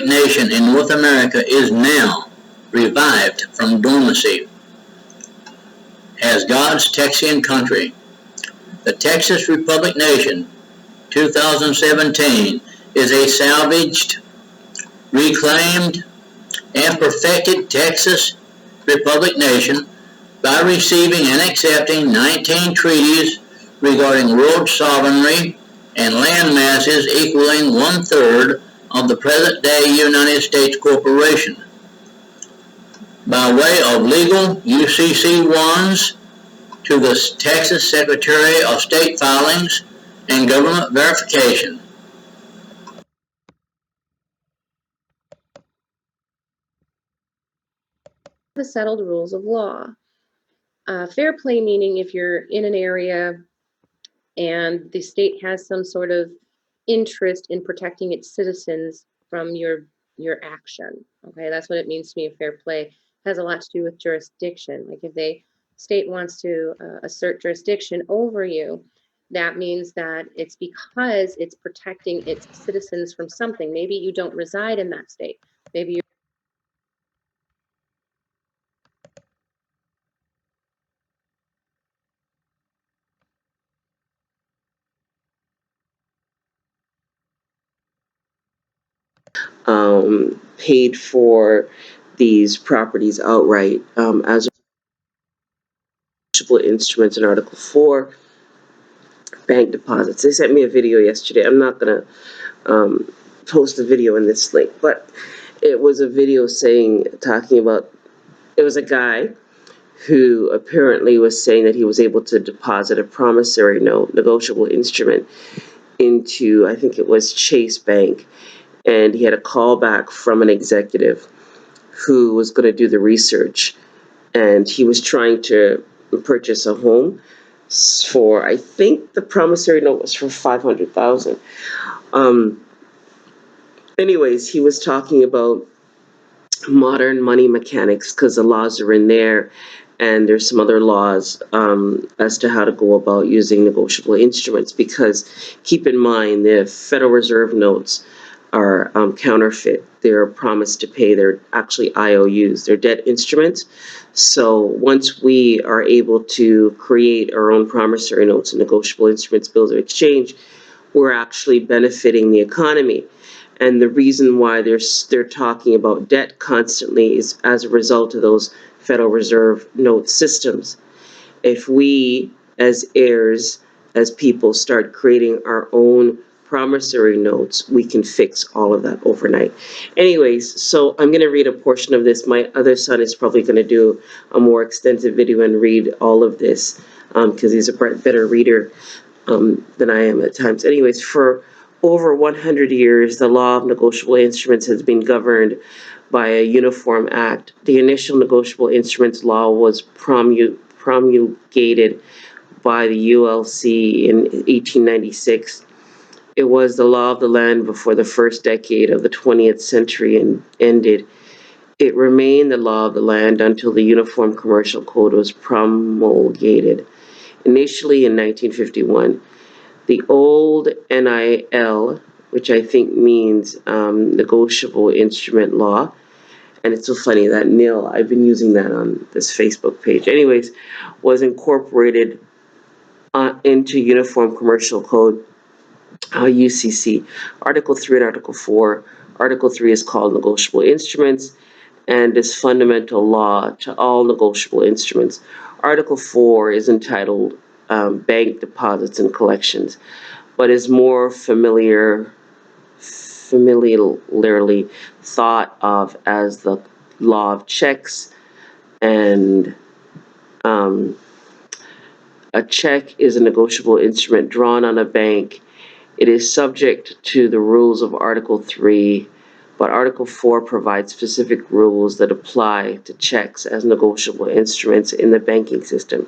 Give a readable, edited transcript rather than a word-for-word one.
Republic nation in North America is now revived from dormancy as God's Texian country. The Texas Republic nation 2017 is a salvaged, reclaimed, and perfected Texas Republic nation by receiving and accepting 19 treaties regarding world sovereignty and land masses equaling one-third of the present-day United States corporation. By way of legal UCC-1s to the Texas Secretary of State filings and government verification. The settled rules of law. Fair play meaning if you're in an area and the state has some sort of interest in protecting its citizens from your action. Okay, that's what it means to me. Fair play it has a lot to do with jurisdiction. Like if the state wants to assert jurisdiction over you, that means that it's because it's protecting its citizens from something. Maybe you don't reside in that state. Maybe you paid for these properties outright as negotiable instruments in Article 4, bank deposits. They sent me a video yesterday. I'm not going to post the video in this link, but it was a video talking about, it was a guy who apparently was saying that he was able to deposit a promissory note, negotiable instrument, into, I think it was Chase Bank. And he had a call back from an executive who was going to do the research. And he was trying to purchase a home for, I think the promissory note was for $500,000. Anyways, he was talking about modern money mechanics because the laws are in there. And there's some other laws as to how to go about using negotiable instruments. Because keep in mind, the Federal Reserve notes are counterfeit. They're promised to pay. They're actually IOUs. They're debt instruments. So once we are able to create our own promissory notes and negotiable instruments, bills of exchange, we're actually benefiting the economy. And the reason why they're talking about debt constantly is as a result of those Federal Reserve note systems. If we, as heirs, as people, start creating our own promissory notes, we can fix all of that overnight. Anyways, so I'm going to read a portion of this. My other son is probably going to do a more extensive video and read all of this because he's a better reader than I am at times. Anyways, for over 100 years, the law of negotiable instruments has been governed by a uniform act. The initial negotiable instruments law was promulgated by the ULC in 1896. It was the law of the land before the first decade of the 20th century ended. It remained the law of the land until the Uniform Commercial Code was promulgated, initially in 1951. The old NIL, which I think means negotiable instrument law, and it's so funny that NIL, I've been using that on this Facebook page. Anyways, was incorporated into Uniform Commercial Code, UCC, Article 3 and Article 4. Article 3 is called Negotiable Instruments and is fundamental law to all negotiable instruments. Article 4 is entitled Bank Deposits and Collections, but is more familiarly thought of as the law of checks. And a check is a negotiable instrument drawn on a bank. It is subject to the rules of Article 3, but Article 4 provides specific rules that apply to checks as negotiable instruments in the banking system.